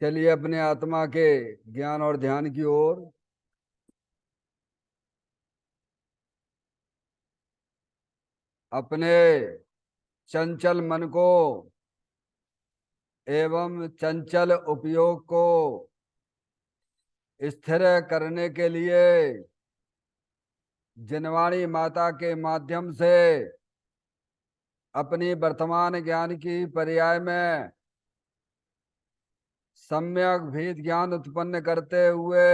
चलिए अपने आत्मा के ज्ञान और ध्यान की ओर। अपने चंचल मन को एवं चंचल उपयोग को स्थिर करने के लिए जिनवाणी माता के माध्यम से अपनी वर्तमान ज्ञान की पर्याय में सम्यक भेद ज्ञान उत्पन्न करते हुए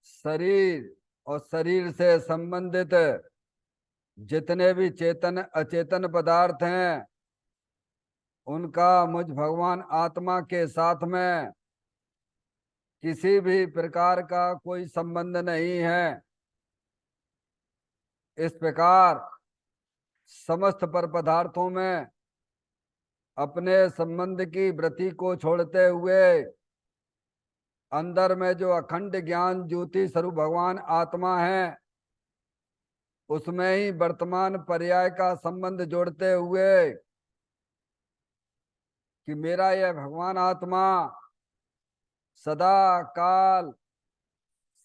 शरीर और शरीर से संबंधित जितने भी चेतन अचेतन पदार्थ हैं उनका मुझ भगवान आत्मा के साथ में किसी भी प्रकार का कोई संबंध नहीं है। इस प्रकार समस्त पर पदार्थों में अपने संबंध की वृत्ति को छोड़ते हुए अंदर में जो अखंड ज्ञान ज्योति स्वरूप भगवान आत्मा है उसमें ही वर्तमान पर्याय का संबंध जोड़ते हुए कि मेरा यह भगवान आत्मा सदा काल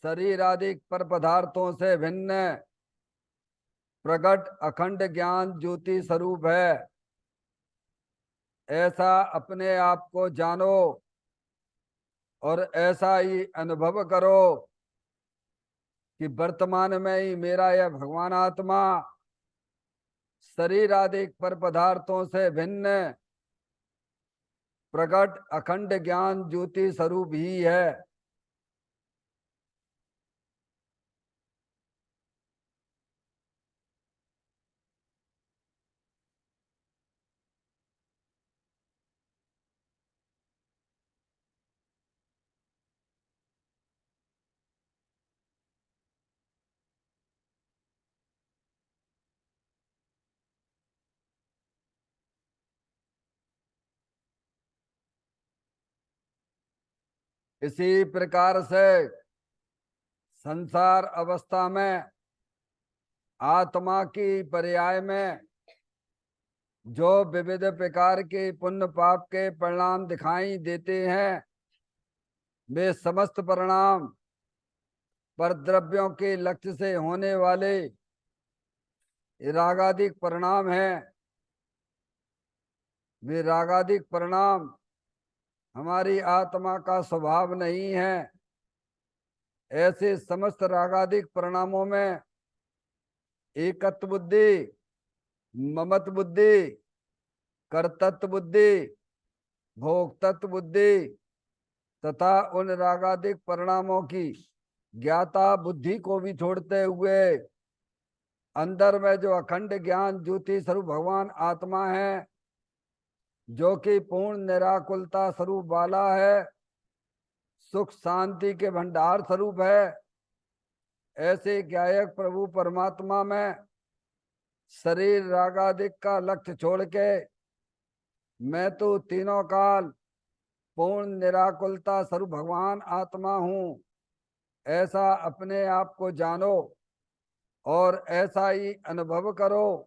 शरीर आदि पर पदार्थों से भिन्न प्रकट अखंड ज्ञान ज्योति स्वरूप है। ऐसा अपने आप को जानो और ऐसा ही अनुभव करो कि वर्तमान में ही मेरा यह भगवान आत्मा शरीर आदि पर पदार्थों से भिन्न प्रकट अखंड ज्ञान ज्योति स्वरूप ही है। इसी प्रकार से संसार अवस्था में आत्मा की पर्याय में जो विविध प्रकार के पुण्य पाप के परिणाम दिखाई देते हैं वे समस्त परिणाम पर द्रव्यों के लक्ष्य से होने वाले रागादिक परिणाम हैं। वे रागादिक परिणाम हमारी आत्मा का स्वभाव नहीं है। ऐसे समस्त रागादिक परिणामों में एकत्व बुद्धि, ममत्व बुद्धि, कर्तृत्व बुद्धि, भोक्तत्व बुद्धि तथा उन रागादिक परिणामों की ज्ञाता बुद्धि को भी छोड़ते हुए अंदर में जो अखंड ज्ञान ज्योति स्वरूप भगवान आत्मा है जो कि पूर्ण निराकुलता स्वरूप वाला है, सुख शांति के भंडार स्वरूप है, ऐसे ज्ञायक प्रभु परमात्मा में शरीर रागादिक का लक्ष्य छोड़ के मैं तो तीनों काल पूर्ण निराकुलता स्वरूप भगवान आत्मा हूँ ऐसा अपने आप को जानो और ऐसा ही अनुभव करो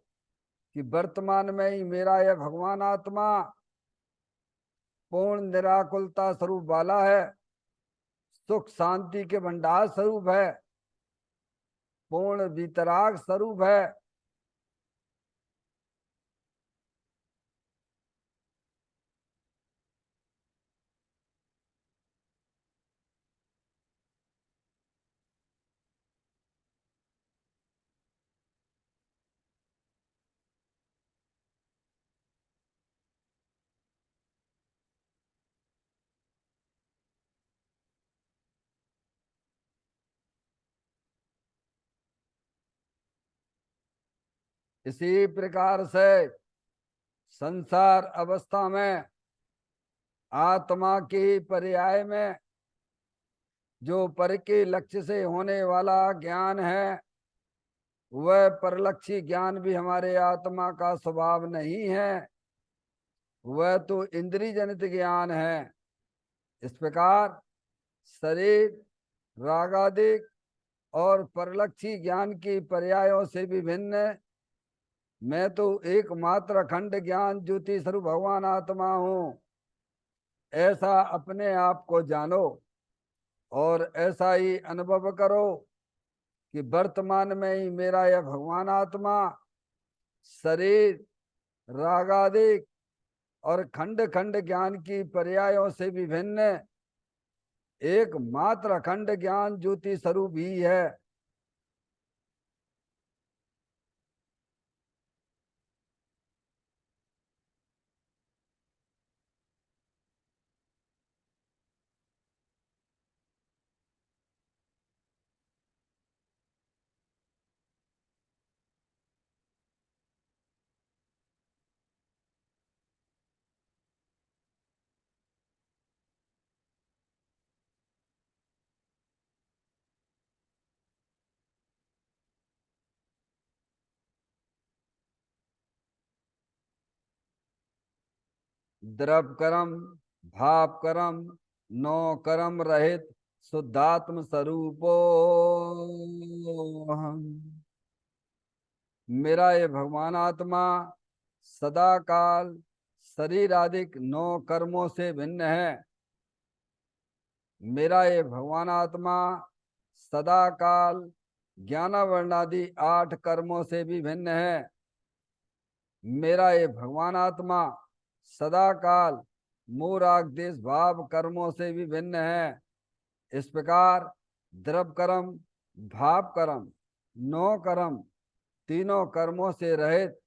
कि वर्तमान में ही मेरा यह भगवान आत्मा पूर्ण निराकुलता स्वरूप वाला है, सुख शांति के भंडार स्वरूप है, पूर्ण वितराग स्वरूप है। इसी प्रकार से संसार अवस्था में आत्मा की पर्याय में जो पर के लक्ष्य से होने वाला ज्ञान है, वह परलक्षी ज्ञान भी हमारे आत्मा का स्वभाव नहीं है, वह तो इंद्रिय जनित ज्ञान है। इस प्रकार शरीर, रागादिक और परलक्षी ज्ञान की पर्यायों से भी भिन्न मैं तो एकमात्र अखंड ज्ञान ज्योति स्वरूप भगवान आत्मा हूँ, ऐसा अपने आप को जानो और ऐसा ही अनुभव करो कि वर्तमान में ही मेरा यह भगवान आत्मा शरीर, रागादिक और खंड खंड ज्ञान की पर्यायों से विभिन्न एकमात्र अखंड ज्ञान ज्योति स्वरूप ही है। द्रव कर्म, भाव कर्म, नौ कर्म रहित शुद्धात्म स्वरूपो हम। मेरा ये भगवान आत्मा सदा काल शरीर आदिक नौ कर्मों से भिन्न है। मेरा ये भगवान आत्मा सदा काल ज्ञानावर्णादि 8 कर्मों से भी भिन्न है। मेरा ये भगवान आत्मा सदा काल मूराग देश भाव कर्मों से भी भिन्न है। इस प्रकार द्रव कर्म, भाव कर्म, नौ कर्म, तीनों कर्मों से रहित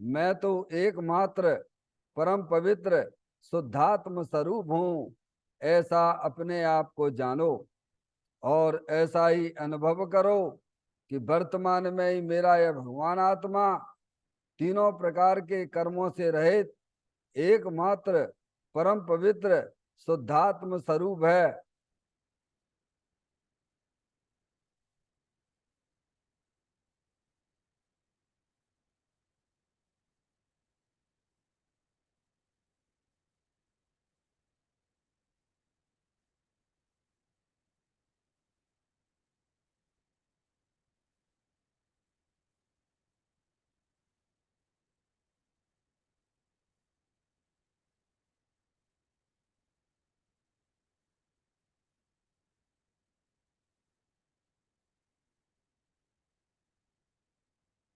मैं तो एकमात्र परम पवित्र शुद्धात्म स्वरूप हूँ, ऐसा अपने आप को जानो और ऐसा ही अनुभव करो कि वर्तमान में ही मेरा यह भगवान आत्मा तीनों प्रकार के कर्मों से रहित एकमात्र परम पवित्र शुद्धात्म स्वरूप है।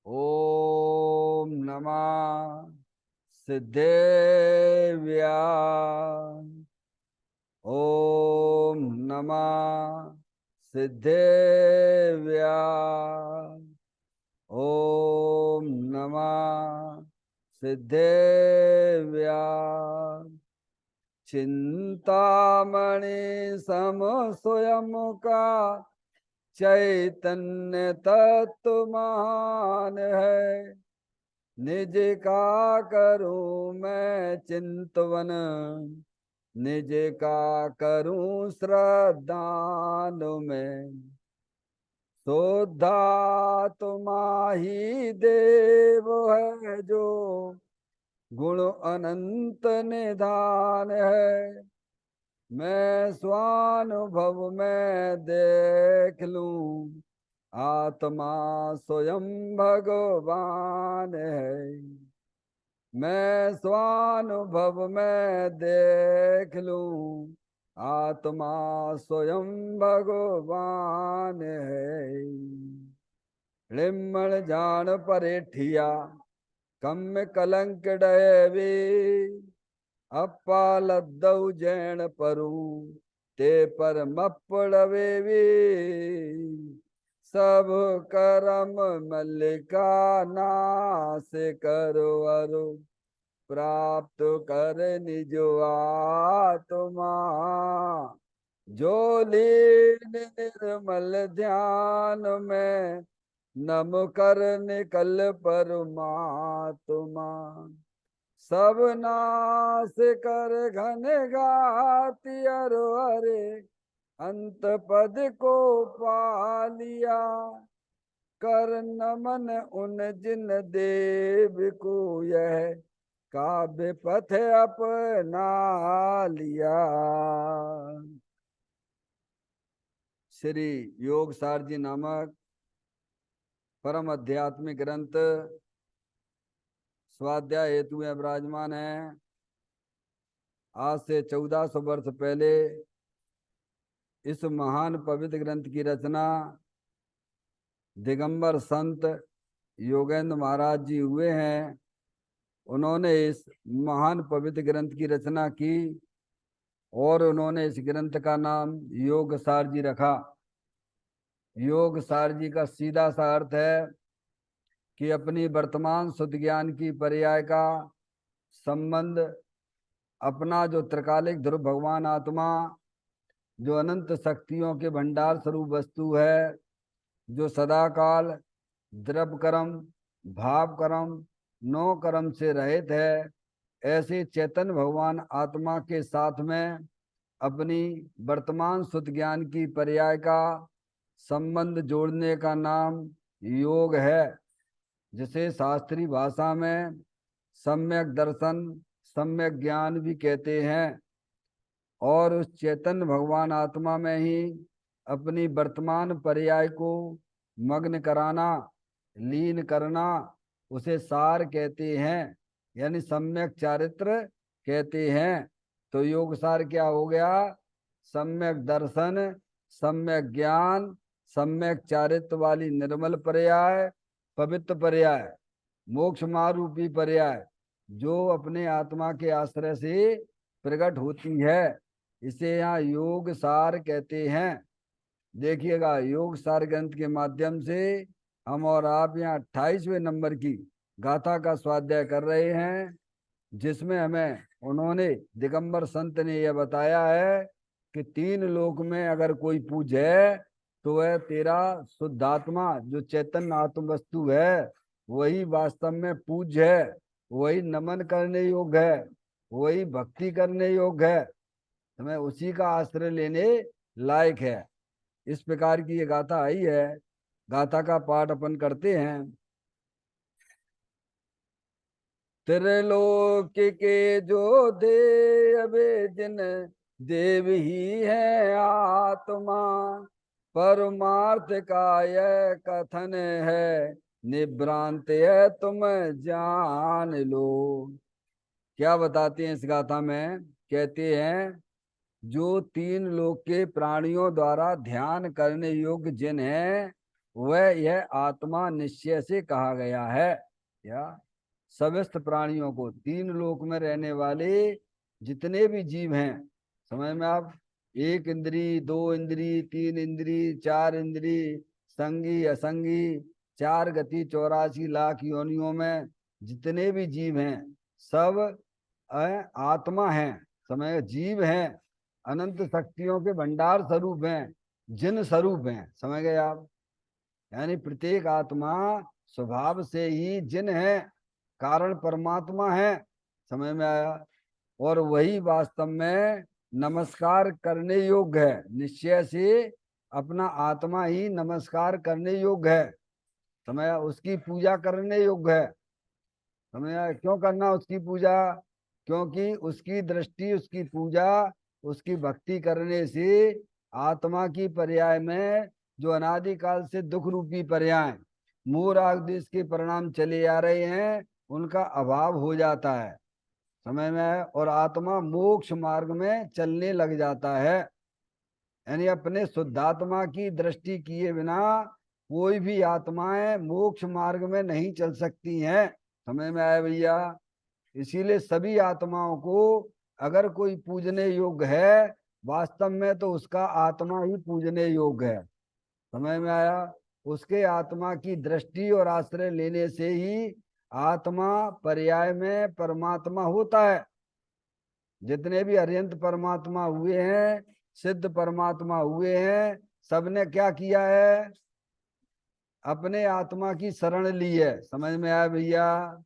ओम नमः सिद्धेव्या। ओम नमः सिद्धेव्या। ओम नमः सिद्धेव्या। चिंतामणि सम स्वयं का चैतन्य तत्व महान है। निज का करूं मैं चिंतवन, निज का करूं श्रद्धान में। शुद्धात्मा ही देव है जो गुण अनंत निधान है। मैं स्वानुभव में देख लूं आत्मा स्वयं भगवान है। मैं स्वानुभव में देख लूं आत्मा स्वयं भगवान है। लिम्मण जान परेठिया कम कलंक डयवी। अप्पा लद्दऊ जैन परू ते पर मपड़वेवी। सब करम मल्लिका नाश करो अरु प्राप्त कर निजो आत्मा। जो लीन निर्मल ध्यान में नम कर निकल परमात्मा, सब नाश कर घन गाति अरो हरे, अंत पद को पा लिया। कर नमन उन जिन देव को यह काव्य पथ अपना लिया। श्री योगसार जी नामक परम आध्यात्मिक ग्रंथ स्वाध्याय हेतु में विराजमान है। आज से 1400 वर्ष पहले इस महान पवित्र ग्रंथ की रचना दिगंबर संत योगेंद्र महाराज जी हुए हैं। उन्होंने इस महान पवित्र ग्रंथ की रचना की और उन्होंने इस ग्रंथ का नाम योगसार जी रखा। योगसार जी का सीधा सा अर्थ है कि अपनी वर्तमान शुद्ध ज्ञान की पर्याय का संबंध अपना जो त्रिकालिक ध्रुव भगवान आत्मा, जो अनंत शक्तियों के भंडार स्वरूप वस्तु है, जो सदाकाल द्रव्य कर्म भाव कर्म नौ कर्म से रहित है, ऐसे चैतन्य भगवान आत्मा के साथ में अपनी वर्तमान शुद्ध ज्ञान की पर्याय का संबंध जोड़ने का नाम योग है, जिसे शास्त्रीय भाषा में सम्यक दर्शन सम्यक ज्ञान भी कहते हैं। और उस चैतन्य भगवान आत्मा में ही अपनी वर्तमान पर्याय को मग्न कराना, लीन करना, उसे सार कहते हैं, यानी सम्यक चारित्र कहते हैं। तो योग सार क्या हो गया? सम्यक दर्शन, सम्यक ज्ञान, सम्यक चारित्र वाली निर्मल पर्याय, पवित्र पर्याय, मोक्ष मारूपी पर्याय, जो अपने आत्मा के आश्रय से प्रकट होती है, इसे यहाँ योग सार कहते हैं। देखिएगा, योग सार ग्रंथ के माध्यम से हम और आप यहाँ 28वें नंबर की गाथा का स्वाध्याय कर रहे हैं, जिसमें हमें उन्होंने दिगंबर संत ने यह बताया है कि 3 लोक में अगर कोई पूजे तो वह तेरा शुद्धात्मा जो चैतन्य आत्म वस्तु है वही वास्तव में पूज्य है, वही नमन करने योग्य है, वही भक्ति करने योग्य है, हमें उसी का आश्रय लेने लायक है। इस प्रकार की ये गाथा आई है। गाथा का पाठ अपन करते हैं। त्रिलोक के जो देव जिन देव ही है आत्मा, परमार्थ का यह कथन है, निभ्रांत है तुम जान लो। क्या बताते हैं इस गाथा में? कहते हैं जो 3 लोक के प्राणियों द्वारा ध्यान करने योग्य जिन है वह यह आत्मा निश्चय से कहा गया है। या समस्त प्राणियों को, 3 लोक में रहने वाले जितने भी जीव हैं, समझ में आप, 1 इंद्री 2 इंद्री 3 इंद्री 4 इंद्री, संगी असंगी, 4 गति 84 लाख योनियों में जितने भी जीव हैं सब आत्मा हैं, समय जीव हैं, अनंत शक्तियों के भंडार स्वरूप हैं, जिन स्वरूप हैं, समझ गए आप। यानी प्रत्येक आत्मा स्वभाव से ही जिन है, कारण परमात्मा है, समझ में आया। और वही वास्तव में नमस्कार करने योग्य है, निश्चय से अपना आत्मा ही नमस्कार करने योग्य है, समझ, उसकी पूजा करने योग्य है, समझ। क्यों करना उसकी पूजा? क्योंकि उसकी दृष्टि, उसकी पूजा, उसकी भक्ति करने से आत्मा की पर्याय में जो अनादिकाल से दुख रूपी पर्याय मूल आदेश के परिणाम चले आ रहे हैं उनका अभाव हो जाता है, समय में, और आत्मा मोक्ष मार्ग में चलने लग जाता है। यानी अपने शुद्धात्मा की दृष्टि किए बिना कोई भी आत्माएं मोक्ष मार्ग में नहीं चल सकती हैं, समझ में आया भैया। इसीलिए सभी आत्माओं को अगर कोई पूजने योग्य है, वास्तव में तो उसका आत्मा ही पूजने योग्य है, समझ में आया। उसके आत्मा की दृष्टि और आश्रय लेने से ही आत्मा पर्याय में परमात्मा होता है। जितने भी अरिहंत परमात्मा हुए हैं, सिद्ध परमात्मा हुए हैं, सबने क्या किया है? अपने आत्मा की शरण ली है, समझ में आया भैया?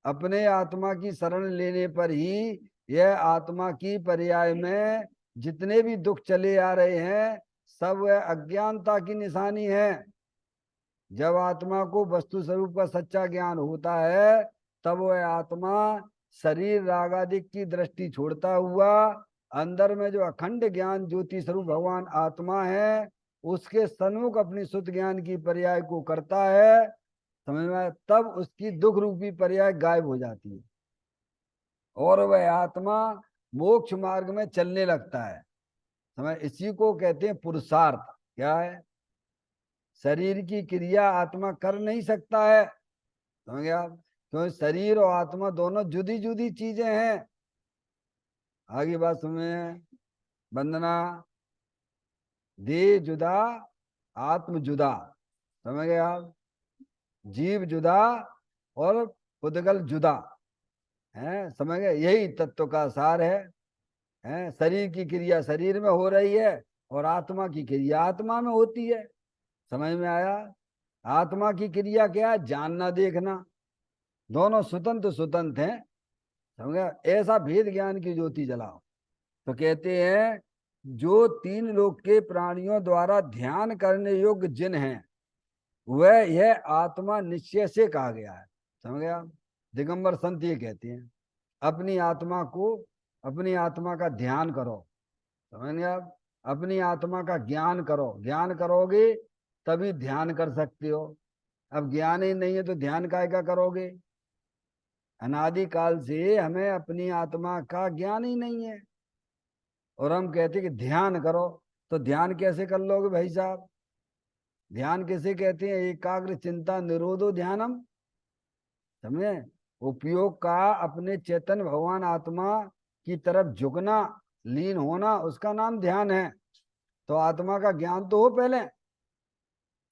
अपने आत्मा की शरण लेने पर ही यह आत्मा की पर्याय में जितने भी दुख चले आ रहे हैं सब वह अज्ञानता की निशानी है। जब आत्मा को वस्तु स्वरूप का सच्चा ज्ञान होता है तब वह आत्मा शरीर रागादिक की दृष्टि छोड़ता हुआ अंदर में जो अखंड ज्ञान ज्योति स्वरूप भगवान आत्मा है उसके सन्मुख अपनी शुद्ध ज्ञान की पर्याय को करता है, समझ में? तब उसकी दुख रूपी पर्याय गायब हो जाती है और वह आत्मा मोक्ष मार्ग में चलने लगता है। समझ? इसी को कहते हैं पुरुषार्थ। क्या है? शरीर की क्रिया आत्मा कर नहीं सकता है, समझ गए आप? क्योंकि शरीर और आत्मा दोनों जुदी जुदी चीजें हैं। आगे बात सुनिए, वंदना। देह जुदा, आत्म जुदा, समझ गए आप? जीव जुदा और पुद्गल जुदा है, समझ गए? यही तत्व का सार है। शरीर की क्रिया शरीर में हो रही है और आत्मा की क्रिया आत्मा में होती है, समझ में आया? आत्मा की क्रिया क्या है? जानना देखना, दोनों स्वतंत्र स्वतंत्र हैं, समझ गए? ऐसा भेद ज्ञान की ज्योति जलाओ। तो कहते हैं जो तीन लोक के प्राणियों द्वारा ध्यान करने योग्य जिन हैं वह यह आत्मा निश्चय से कहा गया है, समझ गया? दिगंबर संत ये कहते हैं अपनी आत्मा को, अपनी आत्मा का ध्यान करो, समझ गए आप? अपनी आत्मा का ज्ञान करो, ज्ञान करोगे तभी ध्यान कर सकते हो। अब ज्ञान ही नहीं है तो ध्यान काय का करोगे? अनादिकाल से हमें अपनी आत्मा का ज्ञान ही नहीं है और हम कहते कि ध्यान करो। तो ध्यान कैसे कर लोगे भाई साहब? ध्यान किसे कहते हैं? एकाग्र चिंता निरोधो ध्यानम, समझे? उपयोग का अपने चेतन भगवान आत्मा की तरफ झुकना, लीन होना, उसका नाम ध्यान है। तो आत्मा का ज्ञान तो हो पहले,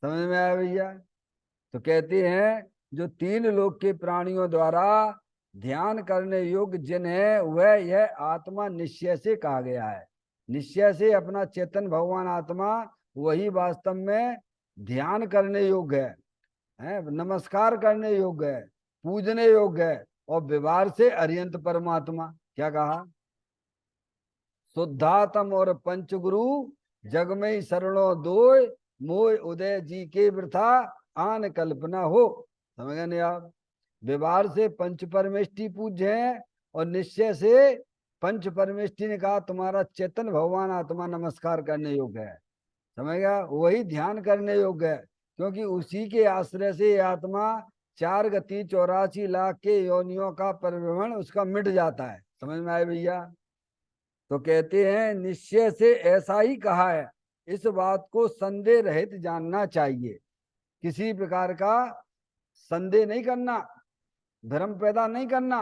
समझ में आया भैया? तो कहते हैं जो तीन लोक के प्राणियों द्वारा ध्यान करने योग्य जिन है वह यह आत्मा निश्चय से कहा गया है। निश्चय से अपना चेतन भगवान आत्मा वही वास्तव में ध्यान करने योग्य है, नमस्कार करने योग्य है, पूजने योग्य है और व्यवहार से अरियंत परमात्मा। क्या कहा? शुद्धात्म और पंचगुरु जग में शरणों दो, मोय उदय जी के वृथा आन कल्पना हो, समझ गए नहीं आप? व्यवहार से पंच परमेष्टि पूज्य है और निश्चय से पंच परमेष्टि ने कहा तुम्हारा चेतन भगवान आत्मा नमस्कार करने योग्य है, समझ गया? वही ध्यान करने योग्य है क्योंकि उसी के आश्रय से आत्मा 4 गति 84 लाख के योनियों का परिभ्रमण उसका मिट जाता है, समझ में आए भैया? तो कहते हैं निश्चय से ऐसा ही कहा है, इस बात को संदेह रहित जानना चाहिए, किसी प्रकार का संदेह नहीं करना, भ्रम पैदा नहीं करना।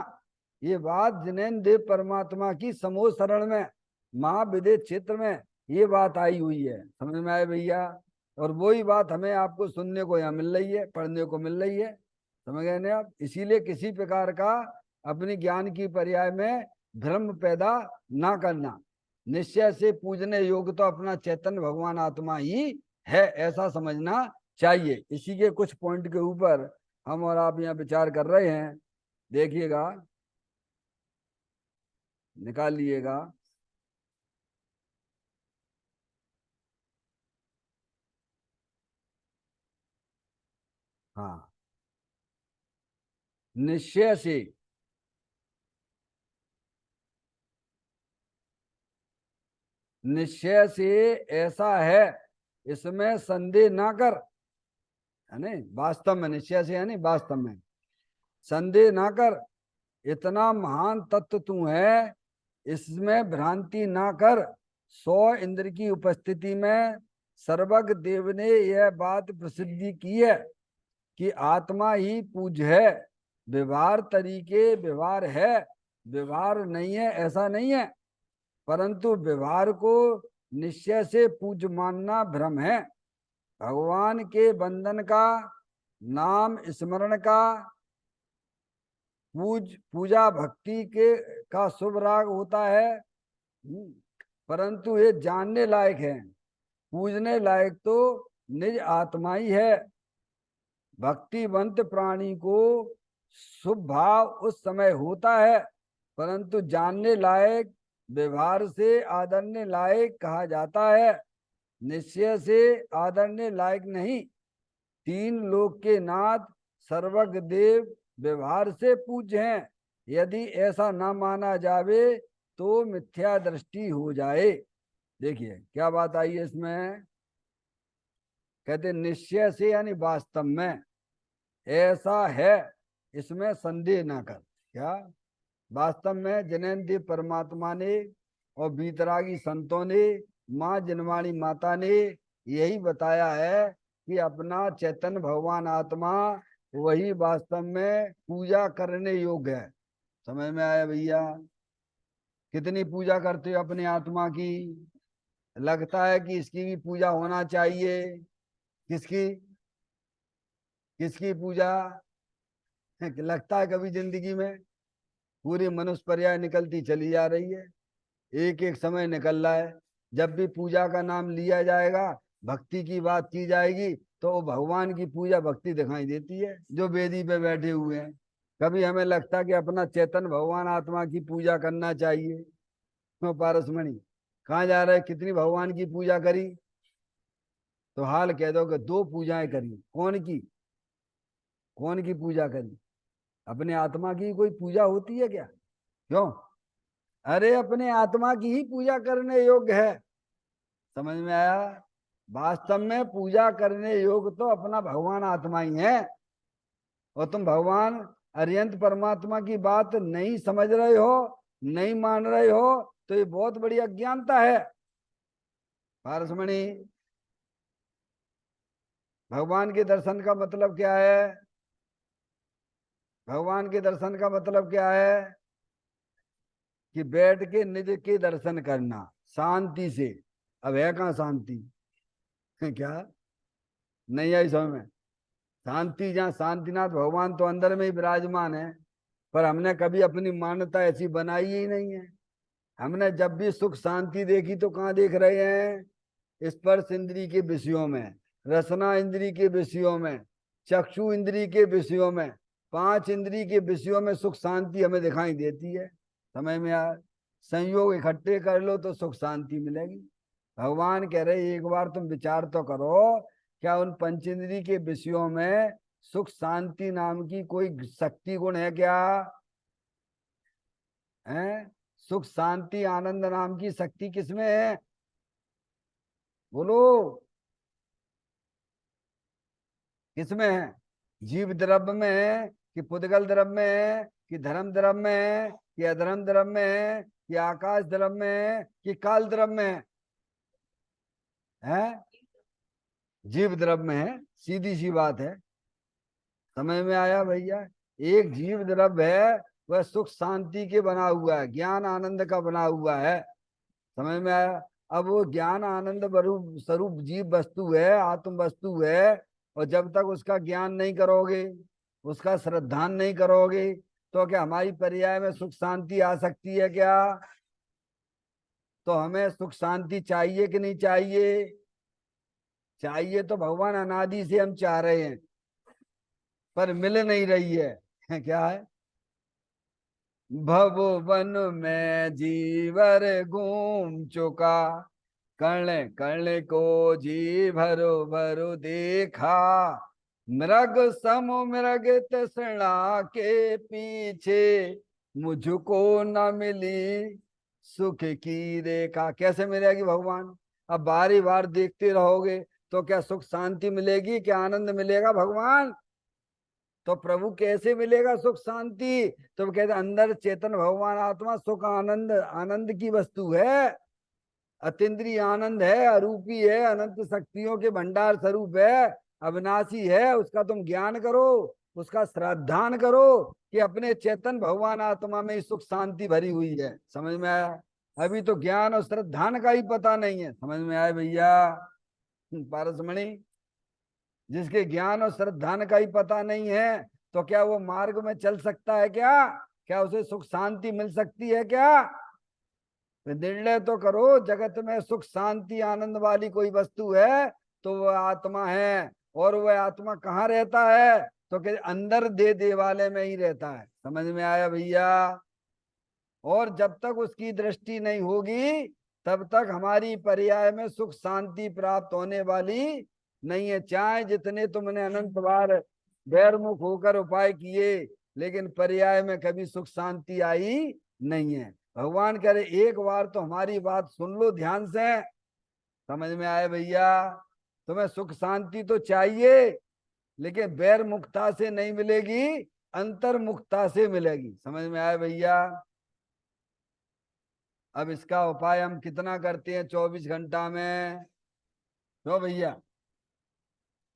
ये बात जिनेन्द्र देव परमात्मा की समूह शरण में महाविदेश क्षेत्र में ये बात आई हुई है, समझ में आए भैया? और वही बात हमें आपको सुनने को यहाँ मिल रही है, पढ़ने को मिल रही है, समझ गए ना आप? इसीलिए किसी प्रकार का अपनी ज्ञान की पर्याय में भ्रम पैदा ना करना। निश्चय से पूजने योग्य तो अपना चैतन्य भगवान आत्मा ही है, ऐसा समझना चाहिए। इसी के कुछ पॉइंट के ऊपर हम और आप यहाँ विचार कर रहे हैं, देखिएगा, निकाल लिएगा। हाँ, निश्चय से, निश्चय से ऐसा है इसमें संदेह ना कर, है नहीं? वास्तव में निश्चय से है नहीं, वास्तव में संदेह ना कर, इतना महान तत्व तू है इसमें भ्रांति ना कर। 100 इंद्र की उपस्थिति में सर्वज्ञ देव ने यह बात प्रसिद्धि की है कि आत्मा ही पूज्य है, व्यवहार तरीके व्यवहार है, व्यवहार नहीं है ऐसा नहीं है, परंतु व्यवहार को निश्चय से पूज्य मानना भ्रम है। भगवान के बंधन का, नाम स्मरण का, पूजा भक्ति के का शुभ राग होता है, परंतु ये जानने लायक है, पूजने लायक तो निज आत्मा ही है। भक्तिवंत प्राणी को शुभ भाव उस समय होता है, परंतु जानने लायक व्यवहार से आदरने लायक कहा जाता है, निश्चय से आदरने लायक नहीं। तीन लोक के नाथ सर्वज्ञ देव व्यवहार से पूज्य हैं। यदि ऐसा न माना जावे तो मिथ्या दृष्टि हो जाए। देखिए क्या बात आई है इसमें। कहते निश्चय से यानी वास्तव में ऐसा है, इसमें संदेह ना कर। क्या वास्तव में जैनेन्द्र परमात्मा ने और बीतरागी संतों ने, माँ जिनवाणी माता ने यही बताया है कि अपना चैतन्य भगवान आत्मा वही वास्तव में पूजा करने योग्य है। समझ में आया भैया? कितनी पूजा करते हो अपनी आत्मा की? लगता है कि इसकी भी पूजा होना चाहिए। किसकी किसकी पूजा? लगता है कभी जिंदगी में? पूरी मनुष्य पर्याय निकलती चली जा रही है, एक एक समय निकल रहा है। जब भी पूजा का नाम लिया जाएगा, भक्ति की बात की जाएगी, तो भगवान की पूजा भक्ति दिखाई देती है जो वेदी पे बैठे हुए हैं। कभी हमें लगता है कि अपना चेतन भगवान आत्मा की पूजा करना चाहिए। तो पारसमणि कहाँ जा रहे? कितनी भगवान की पूजा करी? तो हाल कह दो कि दो पूजाएं करी। कौन की? कौन की पूजा करी? अपने आत्मा की कोई पूजा होती है क्या? क्यों? अरे अपने आत्मा की ही पूजा करने योग्य है। समझ में आया? वास्तव में पूजा करने योग्य तो अपना भगवान आत्मा ही है। और तुम भगवान अरियंत परमात्मा की बात नहीं समझ रहे हो, नहीं मान रहे हो, तो ये बहुत बड़ी अज्ञानता है। पारसमणि, भगवान के दर्शन का मतलब क्या है? भगवान के दर्शन का मतलब क्या है? कि बैठ के निज के दर्शन करना शांति से। अब है कहाँ शांति? क्या नहीं आई समझ में? शांति जहाँ शांतिनाथ भगवान तो अंदर में ही विराजमान है, पर हमने कभी अपनी मान्यता ऐसी बनाई ही नहीं है। हमने जब भी सुख शांति देखी तो कहाँ देख रहे हैं? स्पर्श इंद्री के विषयों में, रसना इंद्री के विषयों में, चक्षु इंद्री के विषयों में, पांच इंद्री के विषयों में सुख शांति हमें दिखाई देती है। समझ में यार? संयोग इकट्ठे कर लो तो सुख शांति मिलेगी। भगवान कह रहे एक बार तुम विचार तो करो, क्या उन पंचेंद्री के विषयों में सुख शांति नाम की कोई शक्ति गुण है क्या? है? सुख शांति आनंद नाम की शक्ति किसमें है? बोलो, किसमें है? जीव द्रव्य में है कि पुद्गल द्रव्य में है कि धर्म द्रव्य में है कि अधर्म द्रव्य में है कि आकाश द्रव्य में है कि काल द्रव्य में है? है? जीव द्रव्य में है, सीधी सी बात है। समझ में आया भैया? एक जीव द्रव्य है, वह सुख शांति के बना हुआ है, ज्ञान आनंद का बना हुआ है। समझ में आया? अब वो ज्ञान आनंद स्वरूप जीव वस्तु है, आत्म वस्तु है, और जब तक उसका ज्ञान नहीं करोगे, उसका श्रद्धान नहीं करोगे, तो क्या हमारी पर्याय में सुख शांति आ सकती है क्या? तो हमें सुख शांति चाहिए कि नहीं चाहिए? चाहिए तो भगवान अनादि से हम चाह रहे हैं, पर मिल नहीं रही है। क्या है? भवन में जीवर घूम चुका, कर्ण कर्ण को जी भरो भरो देखा, मृग सम मृग तृष्णा के पीछे, मुझको न मिली सुख की रेखा। कैसे मिलेगी भगवान? अब बारी बार देखते रहोगे तो क्या सुख शांति मिलेगी? क्या आनंद मिलेगा भगवान? तो प्रभु कैसे मिलेगा सुख शांति? तो कहते अंदर चेतन भगवान आत्मा सुख आनंद आनंद की वस्तु है, अतीन्द्रिय आनंद है, अरूपी है, अनंत शक्तियों के भंडार स्वरूप है, अविनाशी है। उसका तुम ज्ञान करो, उसका श्रद्धान करो कि अपने चेतन भगवान आत्मा में सुख शांति भरी हुई है। समझ में आया? अभी तो ज्ञान और श्रद्धान का ही पता नहीं है। समझ में आया भैया? पारसमणि, जिसके ज्ञान और श्रद्धान का ही पता नहीं है, तो क्या वो मार्ग में चल सकता है क्या? क्या उसे सुख शांति मिल सकती है क्या? निर्णय तो करो, जगत में सुख शांति आनंद वाली कोई वस्तु है तो वह आत्मा है। और वह आत्मा कहाँ रहता है? तो कि अंदर दे वाले में ही रहता है। समझ में आया भैया? और जब तक उसकी दृष्टि नहीं होगी तब तक हमारी पर्याय में सुख शांति प्राप्त होने वाली नहीं है। चाहे जितने तुमने अनंत बार बैरमुख होकर उपाय किए, लेकिन पर्याय में कभी सुख शांति आई नहीं है। भगवान कह रहे एक बार तो हमारी बात सुन लो ध्यान से। समझ में आए भैया? तुम्हें सुख शांति तो चाहिए, लेकिन बैर मुक्ता से नहीं मिलेगी, अंतर मुक्ता से मिलेगी। समझ में आए भैया? अब इसका उपाय हम कितना करते हैं 24 घंटा में? तो भैया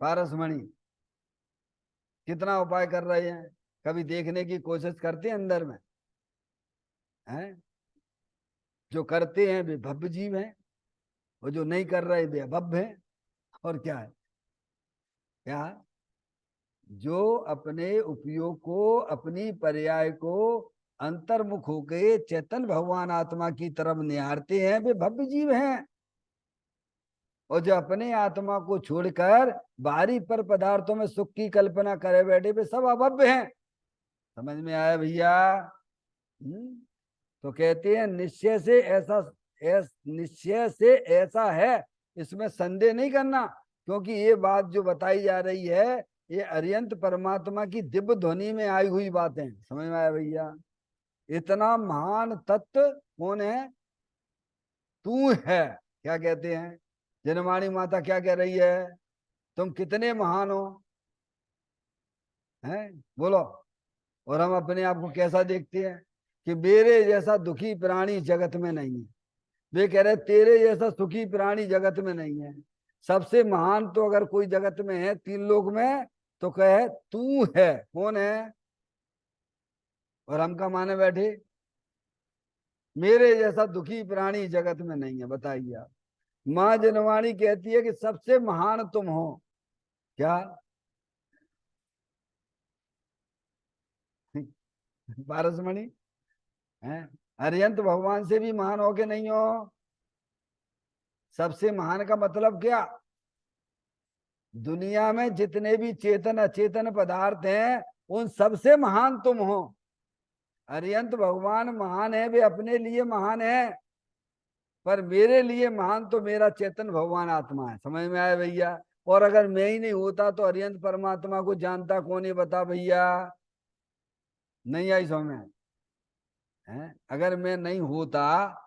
पारसमणि कितना उपाय कर रहे हैं? कभी देखने की कोशिश करते हैं अंदर में? हैं? जो करते हैं वे भव्य जीव हैं, और जो नहीं कर रहे वे अभव्य हैं। और क्या है? क्या? जो अपने उपयोग को, अपनी पर्याय को अंतर्मुख होके चेतन भगवान आत्मा की तरफ निहारते हैं वे भव्य जीव हैं। और जो अपने आत्मा को छोड़कर बाहरी पर पदार्थों में सुख की कल्पना करे बैठे वे सब अभव्य हैं। समझ में आया भैया? तो कहते हैं निश्चय से निश्चय से ऐसा है, इसमें संदेह नहीं करना। क्योंकि ये बात जो बताई जा रही है ये अरियंत परमात्मा की दिव्य ध्वनि में आई हुई बातें। समझ में आया भैया? इतना महान तत्व कौन है? तू है। क्या कहते हैं? जनवाणी माता क्या कह रही है? तुम कितने महान हो, हैं? बोलो। और हम अपने आप को कैसा देखते हैं कि मेरे जैसा दुखी प्राणी जगत में नहीं है। वे कह रहे तेरे जैसा सुखी प्राणी जगत में नहीं है। सबसे महान तो अगर कोई जगत में है तीन लोक में तो कहे तू है। कौन है? और हम का माने बैठे मेरे जैसा दुखी प्राणी जगत में नहीं है। बताइए आप। माँ जनवाणी कहती है कि सबसे महान तुम हो। क्या? पारसमणि है? अरियंत भगवान से भी महान हो के नहीं हो? सबसे महान का मतलब क्या? दुनिया में जितने भी चेतन अचेतन पदार्थ हैं उन सबसे महान तुम हो। अरियंत भगवान महान है, वे अपने लिए महान है, पर मेरे लिए महान तो मेरा चेतन भगवान आत्मा है। समझ में आया भैया? और अगर मैं ही नहीं होता तो अरियंत परमात्मा को जानता कौन है? बता भैया। नहीं आई समझ में? है? अगर मैं नहीं होता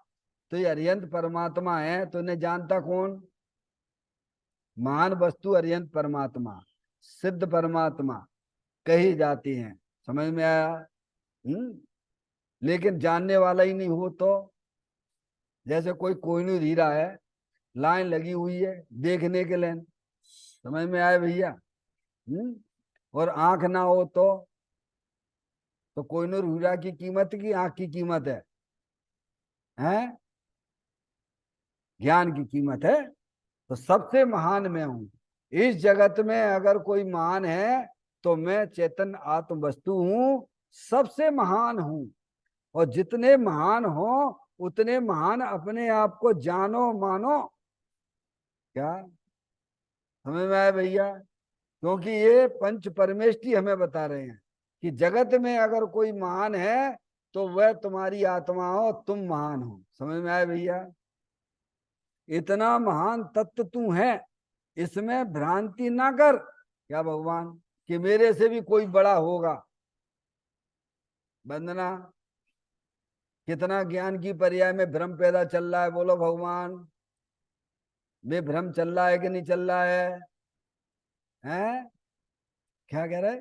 तो ये अरियंत परमात्मा है तो इन्हें जानता कौन? महान वस्तु अरियंत परमात्मा, सिद्ध परमात्मा कही जाती हैं। समझ में आया? लेकिन जानने वाला ही नहीं हो तो? जैसे कोई कोहिनूर हीरा है, लाइन लगी हुई है देखने के लिए। समझ में आया भैया? और आंख ना हो तो कोहिनूर हीरा की कीमत की आंख की कीमत है? हैं? ज्ञान की कीमत है। तो सबसे महान मैं हूं इस जगत में। अगर कोई महान है तो मैं चेतन आत्म वस्तु हूं, सबसे महान हूं। और जितने महान हो उतने महान अपने आप को जानो मानो। क्या? समझ में आया भैया? क्योंकि ये पंच परमेष्टि हमें बता रहे हैं कि जगत में अगर कोई महान है तो वह तुम्हारी आत्मा हो, तुम महान हो। समझ में आया भैया? इतना महान तत्व तू है, इसमें भ्रांति ना कर। क्या भगवान कि मेरे से भी कोई बड़ा होगा? वंदना कितना ज्ञान की पर्याय में भ्रम पैदा चल रहा है। बोलो भगवान, वे भ्रम चल रहा है कि नहीं चल रहा है? हैं? क्या कह रहे?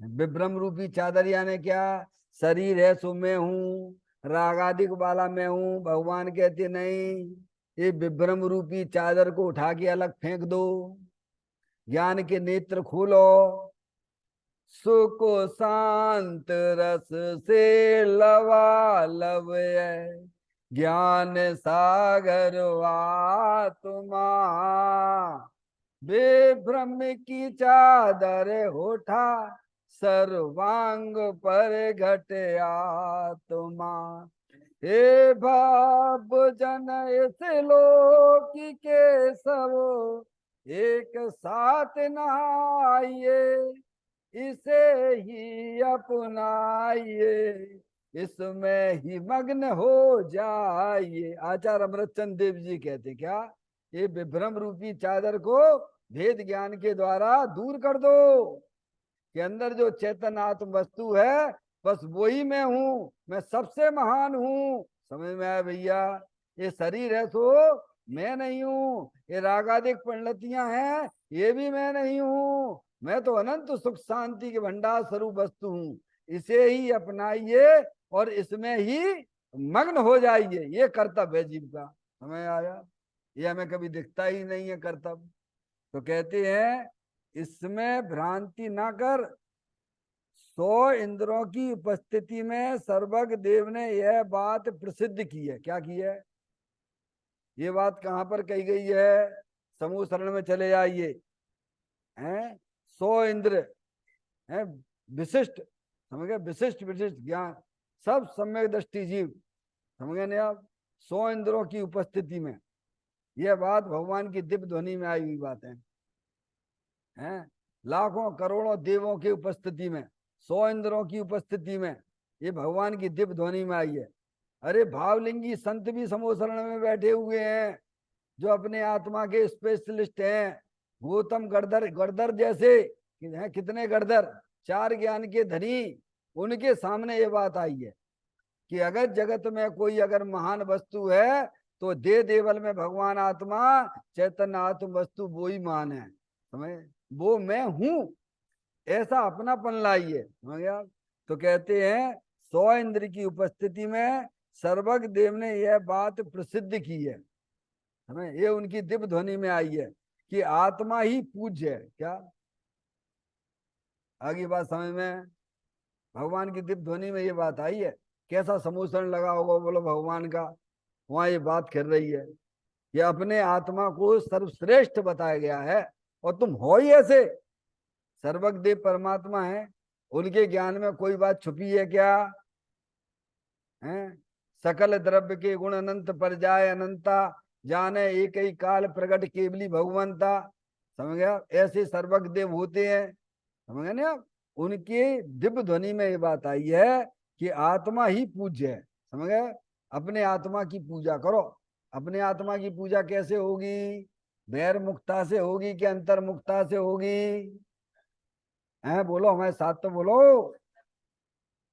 विभ्रम रूपी चादर यानी क्या? शरीर है सो मैं हूं, रागादिक वाला मैं हूं। भगवान कहते नहीं, ये विभ्रम रूपी चादर को उठा के अलग फेंक दो, ज्ञान के नेत्र खोलो, सुख शांत रस से लवालब है, ज्ञान सागर आत्मा, बेभ्रम की चादर उठा, सर्वांग पर घट आत्मा। हे भाव जन इस लोक के सब एक साथ नहाइए, इसे ही अपनाइए, इसमें ही मग्न हो जाइए। आचार्य अमृतचंद देव जी कहते क्या, ये विभ्रम रूपी चादर को भेद ज्ञान के द्वारा दूर कर दो कि अंदर जो चेतन आत्म वस्तु है बस वही मैं हूं, मैं सबसे महान हूं। समझ में आया भैया? ये शरीर है सो मैं नहीं हूं, ये रागादिक पंडितियां हैं ये भी मैं नहीं हूं, मैं तो अनंत सुख शांति के भंडार स्वरूप वस्तु हूं। इसे ही अपनाइए और इसमें ही मग्न हो जाइए, ये कर्तव्य है जीव का। समझ आया? ये हमें कभी दिखता ही नहीं है कर्तव्य। तो कहते हैं इसमें भ्रांति ना कर, 100 इंद्रों की उपस्थिति में सर्वज्ञ देव ने यह बात प्रसिद्ध की है। क्या की है? ये बात कहां पर कही गई है? समूह शरण में चले जाइए। हैं 100 इंद्र हैं विशिष्ट, समझ गए? विशिष्ट विशिष्ट ज्ञान सब सम्यक दृष्टि जीव, समझ गए ना आप? 100 इंद्रों की उपस्थिति में यह बात भगवान की दिव्य ध्वनि में आई हुई बात है। लाखों करोड़ों देवों की उपस्थिति में, 100 इंद्रों की उपस्थिति में ये भगवान की दिव्य ध्वनि में आई है। अरे भावलिंगी संत भी समोसरण में बैठे हुए हैं जो अपने आत्मा के स्पेशलिस्ट हैं। गौतम गड़धर, गड़धर जैसे हैं कितने गड़धर, 4 ज्ञान के धनी, उनके सामने ये बात आई है कि अगर जगत में कोई अगर महान वस्तु है तो दे देवल में भगवान आत्मा चैतन्य आत्म वस्तु वो ही महान है। समझ? वो मैं हूं, ऐसा अपनापन लाइए। समझ गया? तो कहते हैं 100 इंद्र की उपस्थिति में सर्वज्ञ देव ने यह बात प्रसिद्ध की है। हमें ये उनकी दिव्य ध्वनि में आई है कि आत्मा ही पूज्य है। क्या आगे बात समझ में? भगवान की दिव्य ध्वनि में ये बात आई है। कैसा समूषण लगा होगा बोलो भगवान का, वहां ये बात कर रही है। ये अपने आत्मा को सर्वश्रेष्ठ बताया गया है और तुम हो ही ऐसे। सर्वज्ञ देव परमात्मा है, उनके ज्ञान में कोई बात छुपी है क्या? है सकल द्रव्य के गुण अनंत पर जाए अनंता, जाने एक ही काल प्रकट केवली भगवंता। समझ गया? ऐसे सर्वज्ञ देव होते हैं। समझ गए ना आप? उनके दिव्य ध्वनि में ये बात आई है कि आत्मा ही पूज्य है। समझ गए? अपने आत्मा की पूजा करो। अपने आत्मा की पूजा कैसे होगी? बैर मुक्ता से होगी कि अंतर मुक्ता से होगी? हैं बोलो, हमारे साथ तो बोलो।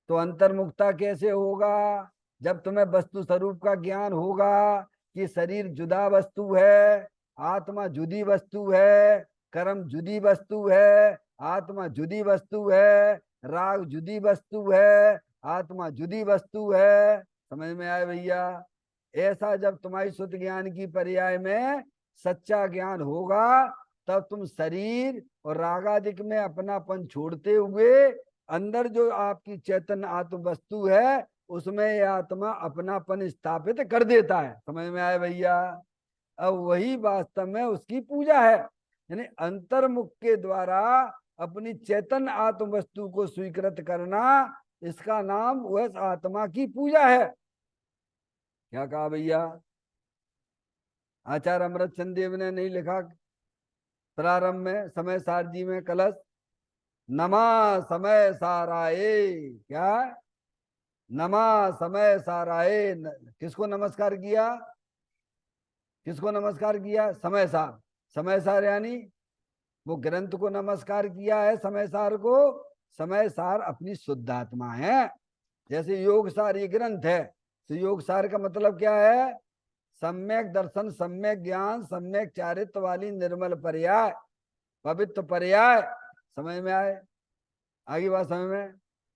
तो अंतर्मुक्ता कैसे होगा? जब तुम्हें वस्तु स्वरूप का ज्ञान होगा कि शरीर जुदा वस्तु है, आत्मा जुदी वस्तु है, कर्म जुदी वस्तु है, आत्मा जुदी वस्तु है, राग जुदी वस्तु है, आत्मा जुदी वस्तु है। समझ में आए भैया? ऐसा जब तुम्हारी शुद्ध ज्ञान की पर्याय में सच्चा ज्ञान होगा तब तुम शरीर और रागादिक में अपनापन छोड़ते हुए अंदर जो आपकी चैतन्य आत्म वस्तु है उसमें यह आत्मा अपनापन स्थापित कर देता है। समझ में आए भैया? अब वही वास्तव में उसकी पूजा है, यानी अंतर्मुख के द्वारा अपनी चैतन्य आत्म वस्तु को स्वीकृत करना, इसका नाम वह आत्मा की पूजा है। क्या कहा भैया? आचार्य अमृतचंद देव ने नहीं लिखा प्रारंभ में समय सार जी में कलश, नमा समय साराए? क्या? नमा समय साराए। किसको नमस्कार किया? किसको नमस्कार किया? समय सार। समय सार यानी वो ग्रंथ को नमस्कार किया है। समय सार को, समय सार अपनी शुद्ध आत्मा है। जैसे योग सार ये ग्रंथ है, तो योग सार का मतलब क्या है? सम्यक दर्शन, सम्यक ज्ञान, सम्यक चारित्र वाली निर्मल पर्याय, पवित्र पर्याय। समझ में आए? आगे बात समझ में?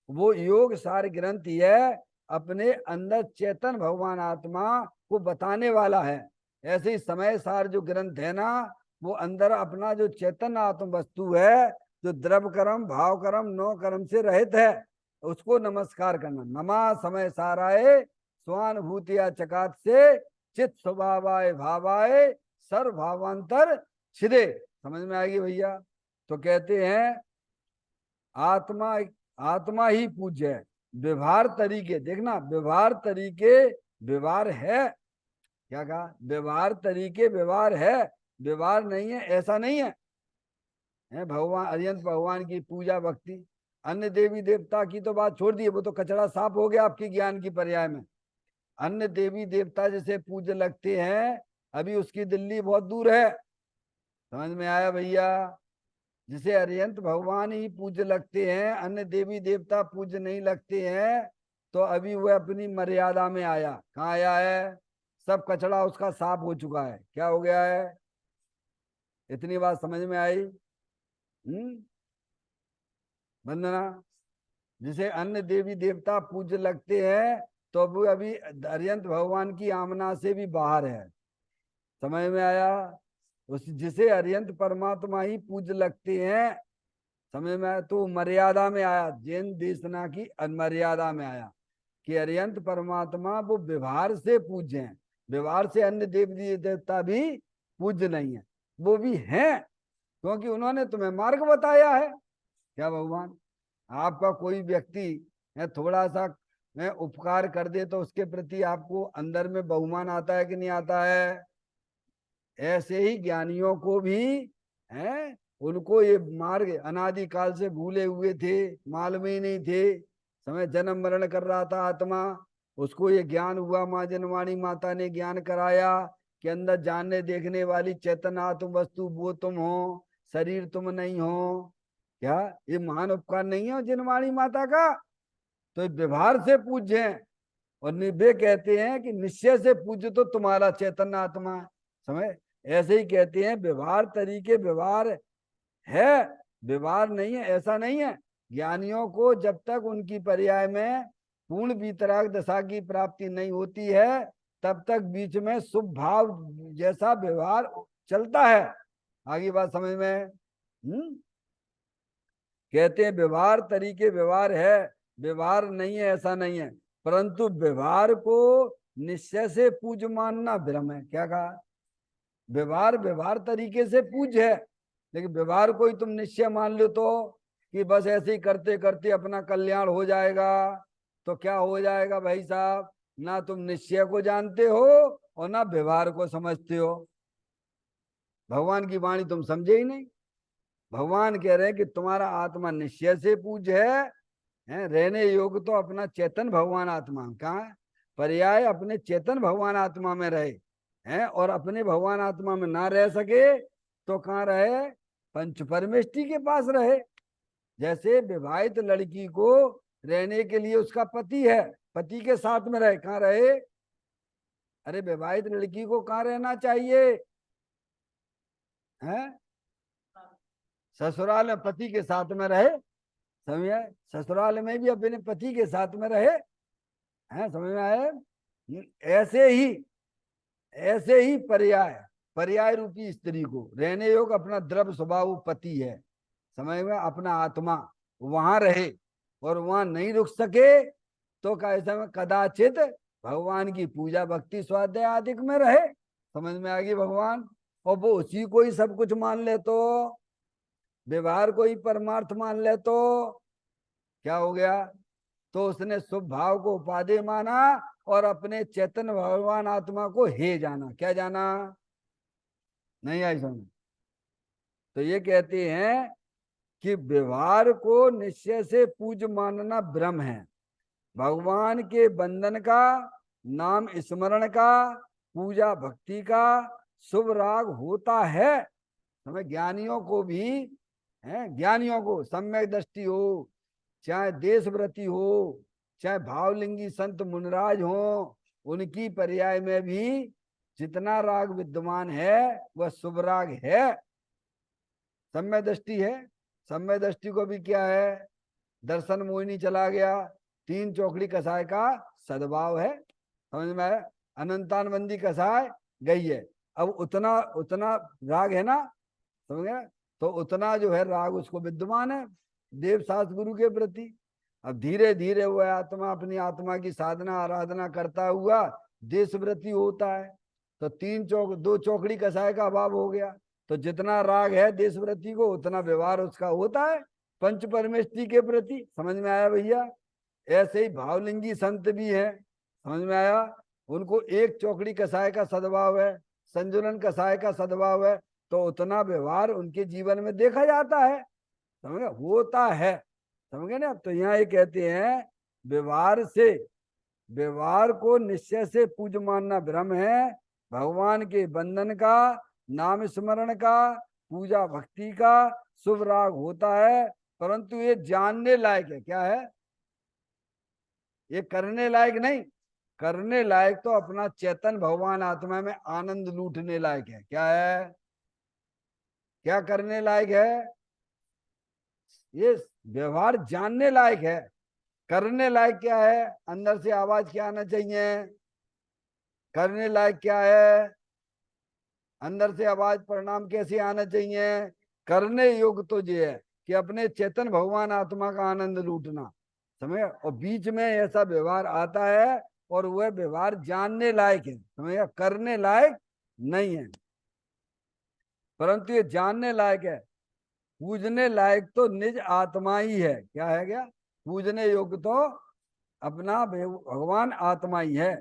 वो योग सार ग्रंथ है अपने अंदर चेतन भगवान आत्मा को बताने वाला है। ऐसे ही समय सार जो ग्रंथ है ना, वो अंदर अपना जो चेतन आत्म वस्तु है, जो द्रव कर्म भाव कर्म नौ कर्म से रहित है, उसको नमस्कार करना। नमा समय साराए स्वानुभूतिया चकात से चित स्वभावाय भावाय सर्व भावांतर छिदे। समझ में आएगी भैया? तो कहते हैं आत्मा, आत्मा ही पूज्य है। व्यवहार तरीके देखना, व्यवहार तरीके व्यवहार है। क्या कहा? व्यवहार तरीके व्यवहार है, व्यवहार नहीं है ऐसा नहीं है, भगवान अरिहंत भगवान की पूजा भक्ति। अन्य देवी देवता की तो बात छोड़ दी, वो तो कचरा साफ हो गया आपके ज्ञान की पर्याय में। अन्य देवी देवता जैसे पूज्य लगते हैं, अभी उसकी दिल्ली बहुत दूर है। समझ में आया भैया? जिसे अरिहंत भगवान ही पूज्य लगते हैं, अन्य देवी देवता पूज्य नहीं लगते हैं, तो अभी वह अपनी मर्यादा में आया। कहाँ आया है? सब कचरा उसका साफ हो चुका है। क्या हो गया है? इतनी बात समझ में आई? वंदना, जिसे अन्य देवी देवता पूज्य लगते हैं, तो वो अभी अरिहंत भगवान की आमना से भी बाहर है। समझ में आया? उस जिसे अरिहंत परमात्मा ही पूज्य लगते हैं, समझ में आया? तो मर्यादा में आया, जैन देशना की मर्यादा में आया कि अरिहंत परमात्मा वो व्यवहार से पूज्य हैं। व्यवहार से अन्य देवी देवता भी पूज्य नहीं है, वो भी हैं, क्योंकि उन्होंने तुम्हें मार्ग बताया है। क्या भगवान? आपका कोई व्यक्ति थोड़ा सा उपकार कर दे तो उसके प्रति आपको अंदर में बहुमान आता है कि नहीं आता है? ऐसे ही ज्ञानियों को भी है, उनको ये मार्ग अनादिकाल से भूले हुए थे, मालूम ही नहीं थे। समय जन्म मरण कर रहा था आत्मा, उसको ये ज्ञान हुआ, माँ जनवाणी माता ने ज्ञान कराया कि अंदर जानने देखने वाली चेतन आत्म वस्तु वो तुम हो, शरीर तुम नहीं हो। क्या ये महान उपकार नहीं है जनवाणी माता का? तो व्यवहार से पूज्य हैं, और निभे कहते हैं कि निश्चय से पूज्य तो तुम्हारा चैतन्य आत्मा है। समझ? ऐसे ही कहते हैं व्यवहार तरीके व्यवहार है, व्यवहार नहीं है ऐसा नहीं है। ज्ञानियों को जब तक उनकी पर्याय में पूर्ण वितराग दशा की प्राप्ति नहीं होती है, तब तक बीच में शुभ भाव जैसा व्यवहार चलता है। आगे बात समझ में? कहते हैं व्यवहार तरीके व्यवहार है, व्यवहार नहीं है ऐसा नहीं है, परंतु व्यवहार को निश्चय से पूज्य मानना भ्रम है। क्या कहा? व्यवहार व्यवहार तरीके से पूज्य है, लेकिन व्यवहार को ही तुम निश्चय मान लो तो कि बस ऐसे ही करते करते अपना कल्याण हो जाएगा, तो क्या हो जाएगा भाई साहब? ना तुम निश्चय को जानते हो और ना व्यवहार को समझते हो। भगवान की वाणी तुम समझे ही नहीं। भगवान कह रहे हैं कि तुम्हारा आत्मा निश्चय से पूज्य है, रहने योग तो अपना चेतन भगवान आत्मा कहाँ है? पर्याय अपने चेतन भगवान आत्मा में रहे हैं, और अपने भगवान आत्मा में ना रह सके तो कहाँ रहे? पंच परमेष्टि के पास रहे। जैसे विवाहित लड़की को रहने के लिए उसका पति है, पति के साथ में रहे। कहाँ रहे? अरे विवाहित लड़की को कहाँ रहना चाहिए? है ससुराल में पति के साथ में रहे। समझ? ससुराल में भी अपने पति के साथ में रहे। हैं? समझ में आए? ऐसे ही पर्याय पर्याय रूपी स्त्री को रहने योग अपना द्रव्य स्वभाव पति है, समझ में? अपना आत्मा वहां रहे और वहां नहीं रुक सके तो कैसे में कदाचित भगवान की पूजा भक्ति स्वाध्याय आदि में रहे। समझ में आ गई भगवान? और वो उसी को ही सब कुछ मान ले तो, व्यवहार को ही परमार्थ मान ले तो क्या हो गया? तो उसने शुभ भाव को उपादेय माना और अपने चैतन्य भगवान आत्मा को हे जाना। क्या जाना? नहीं आई समझ? तो ये कहते हैं कि व्यवहार को निश्चय से पूज्य मानना भ्रम है। भगवान के बंधन का, नाम स्मरण का, पूजा भक्ति का शुभ राग होता है। हमें ज्ञानियों को भी है, ज्ञानियों को सम्यक दृष्टि हो, चाहे देशव्रती हो, चाहे भावलिंगी संत मुनराज हो, उनकी पर्याय में भी जितना राग विद्यमान है वह शुभ राग है, सम्यक दृष्टि है। सम्यक दृष्टि को भी क्या है? दर्शन मोहिनी चला गया, तीन चौकड़ी कसाय का सद्भाव है। समझ में आया? अनंतानबंदी कसाय गई है, अब उतना उतना राग है ना, समझ गए? तो उतना जो है राग उसको विद्यमान है देव शास्त्र गुरु के प्रति। अब धीरे धीरे वह आत्मा अपनी आत्मा की साधना आराधना करता हुआ देशव्रती होता है, तो दो चौकड़ी कसाय का अभाव हो गया। तो जितना राग है देशव्रती को उतना व्यवहार उसका होता है पंच परमेष्टि के प्रति। समझ में आया भैया? ऐसे ही भावलिंगी संत भी है, समझ में आया? उनको एक चौकड़ी कसाय का सद्भाव है, संजुलन कसाय का सद्भाव है, तो उतना व्यवहार उनके जीवन में देखा जाता है, समझ गए, होता है, समझ गए ना। तो यहाँ ये कहते हैं व्यवहार से, व्यवहार को निश्चय से पूज्य मानना भ्रम है। भगवान के बंधन का, नाम स्मरण का, पूजा भक्ति का शुभ राग होता है, परंतु ये जानने लायक है। क्या है? ये करने लायक नहीं। करने लायक तो अपना चेतन भगवान आत्मा में आनंद लूटने लायक है। क्या है? क्या करने लायक है? ये व्यवहार जानने लायक है। करने लायक क्या है? अंदर से आवाज क्या आना चाहिए? करने लायक क्या है? अंदर से आवाज परिणाम कैसे आना चाहिए? करने योग्य तो ये है कि अपने चेतन भगवान आत्मा का आनंद लूटना, समझे। और बीच में ऐसा व्यवहार आता है और वह व्यवहार जानने लायक है, समझे, करने लायक नहीं है, परंतु ये जानने लायक है। पूजने लायक तो निज आत्मा ही है। क्या है? क्या पूजने योग्य तो अपना भगवान आत्मा ही है।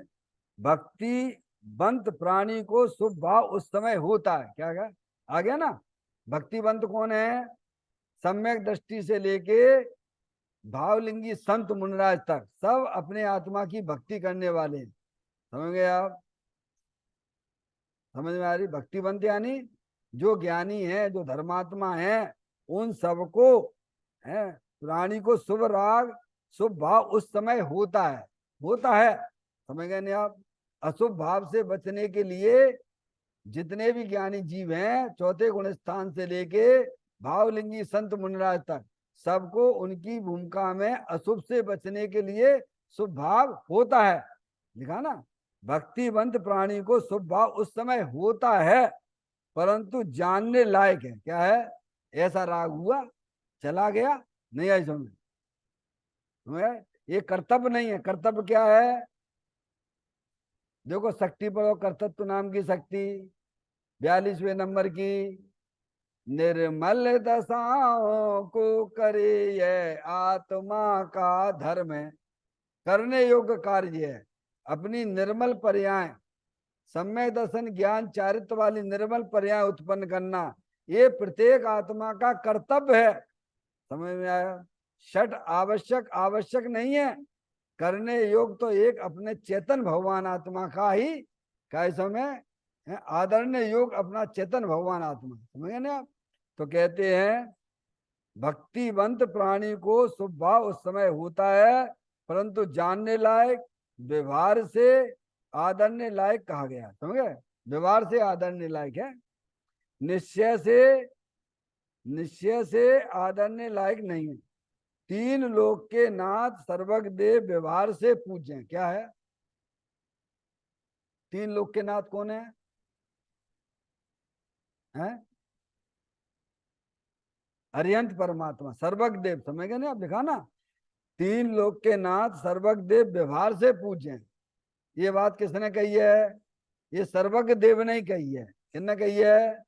भक्ति बंत प्राणी को शुभ भाव उस समय होता है। क्या क्या आ गया ना? भक्तिवंत कौन है? सम्यक दृष्टि से लेके भावलिंगी संत मुनराज तक सब अपने आत्मा की भक्ति करने वाले हैं। समझ गए आप? समझ में आ रही? भक्तिवंत यानी जो ज्ञानी है, जो धर्मात्मा है, उन सबको है प्राणी को शुभ राग, शुभ भाव उस समय होता है, होता है। समझ गए नहीं आप? अशुभ भाव से बचने के लिए जितने भी ज्ञानी जीव हैं, चौथे गुण स्थान से लेके भावलिंगी संत मुनिराज तक, सबको उनकी भूमिका में अशुभ से बचने के लिए शुभ भाव होता है। लिखा ना? भक्तिवंत प्राणी को शुभ भाव उस समय होता है, परंतु जानने लायक है। क्या है? ऐसा राग हुआ, चला गया, नहीं आई समझ में। ये कर्तव्य नहीं है। कर्तव्य क्या है? देखो, शक्ति पर कर्तव्य नाम की शक्ति 42वें नंबर की, निर्मल दशाओं को करे ये आत्मा का धर्म है। करने योग्य कार्य है। अपनी निर्मल पर्याय, सम्य दर्शन ज्ञान चारित्र वाली निर्मल पर्याय उत्पन्न करना, ये प्रत्येक आत्मा का कर्तव्य है। समझ में आया? षट आवश्यक आवश्यक नहीं है। करने योग तो एक अपने चेतन भगवान आत्मा का ही समय आदरणीय योग अपना चेतन भगवान आत्मा। समझ गए ना आप? तो कहते हैं भक्तिवंत प्राणी को शुभ भाव उस समय होता है, परंतु जानने लायक, व्यवहार से आदरणीय लायक कहा गया। समझ गए? व्यवहार से आदरणीय लायक है, निश्चय से आदरणीय लायक नहीं है। तीन लोक के नाथ सर्वज्ञ देव व्यवहार से पूज्य। क्या है? तीन लोक के नाथ कौन है? हैं? अरिहंत परमात्मा सर्वज्ञ देव। समझ गए ना आप? लिखा ना? तीन लोक के नाथ सर्वज्ञ देव व्यवहार से पूज्य। ये बात किसने कही है? ये सर्वज्ञ देव ने कही है। किसने कही है?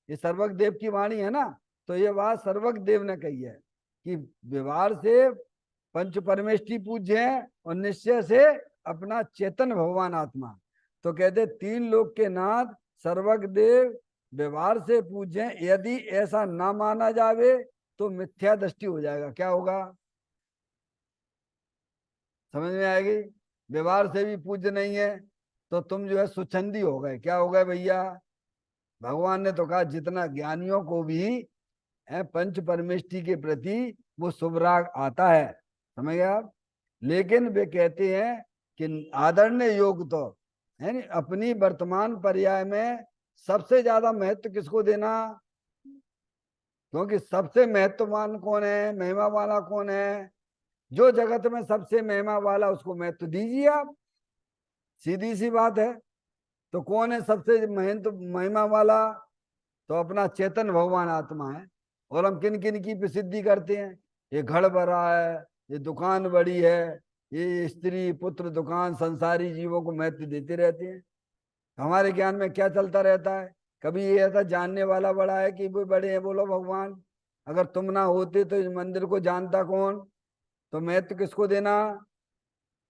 ये सर्वज्ञ देव की वाणी है ना। तो ये बात सर्वज्ञ देव ने कही है कि व्यवहार से पंच परमेष्टि पूज्य है और निश्चय से अपना चेतन भगवान आत्मा। तो कहते तीन लोक के नाथ सर्वज्ञ देव व्यवहार से पूज्य है। यदि ऐसा ना माना जावे तो मिथ्या दृष्टि हो जाएगा। क्या होगा? समझ में आएगी? व्यवहार से भी पूज्य नहीं है तो तुम जो है सुचंदी हो गए। क्या हो गए भैया? भगवान ने तो कहा जितना ज्ञानियों को भी है पंच परमेष्टि के प्रति वो शुभ राग आता है। समझ गए आप? लेकिन वे कहते हैं कि आदरणीय योग तो है नहीं, अपनी वर्तमान पर्याय में सबसे ज्यादा महत्व किसको देना? क्योंकि सबसे महत्ववान कौन है, महिमा वाला कौन है? जो जगत में सबसे महिमा वाला उसको महत्व दीजिए आप। सीधी सी बात है। तो कौन है सबसे महत्व महिमा वाला? तो अपना चेतन भगवान आत्मा है। और हम किन किन की प्रसिद्धि करते हैं? ये घर बड़ा है, ये दुकान बड़ी है, ये स्त्री पुत्र दुकान संसारी जीवों को महत्व देते रहते हैं। हमारे ज्ञान में क्या चलता रहता है? कभी ये ऐसा जानने वाला बड़ा है कि वो बड़े हैं, बोलो भगवान अगर तुम ना होते तो इस मंदिर को जानता कौन? तो महत्व किसको देना?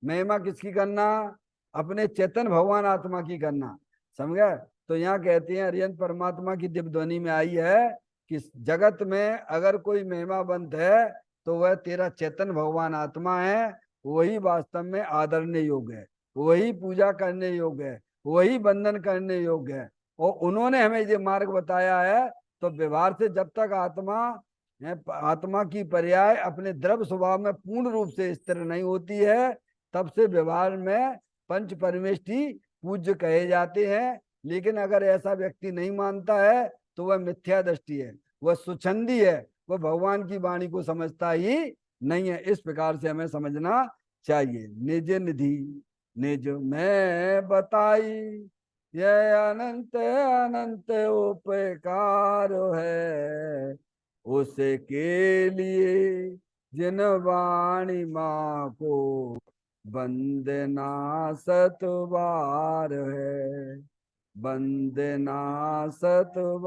महिमा किसकी करना? अपने चेतन भगवान आत्मा की करना। समझ गए? तो यहाँ कहते हैं अरिहंत परमात्मा की दिव्य ध्वनि में आई है कि जगत में अगर कोई महिमावंत है तो वह तेरा चैतन्य भगवान आत्मा है। वही वास्तव में आदरणीय योग्य है, वही पूजा करने योग्य है, वही बंधन करने योग्य है। और उन्होंने हमें ये मार्ग बताया है। तो व्यवहार से जब तक आत्मा की पर्याय अपने द्रव्य स्वभाव में पूर्ण रूप से स्थिर नहीं होती है, तब से व्यवहार में पंच परमेष्ठी पूज्य कहे जाते हैं। लेकिन अगर ऐसा व्यक्ति नहीं मानता है तो वह मिथ्या दृष्टि है, वह सुछंदी है, वह भगवान की वाणी को समझता ही नहीं है। इस प्रकार से हमें समझना चाहिए। निज निधि निज में बताई, यह अनंत अनंत उपकार है, उसके लिए जिन वाणी माँ को वंदना सतबार है, वंदना सतबार।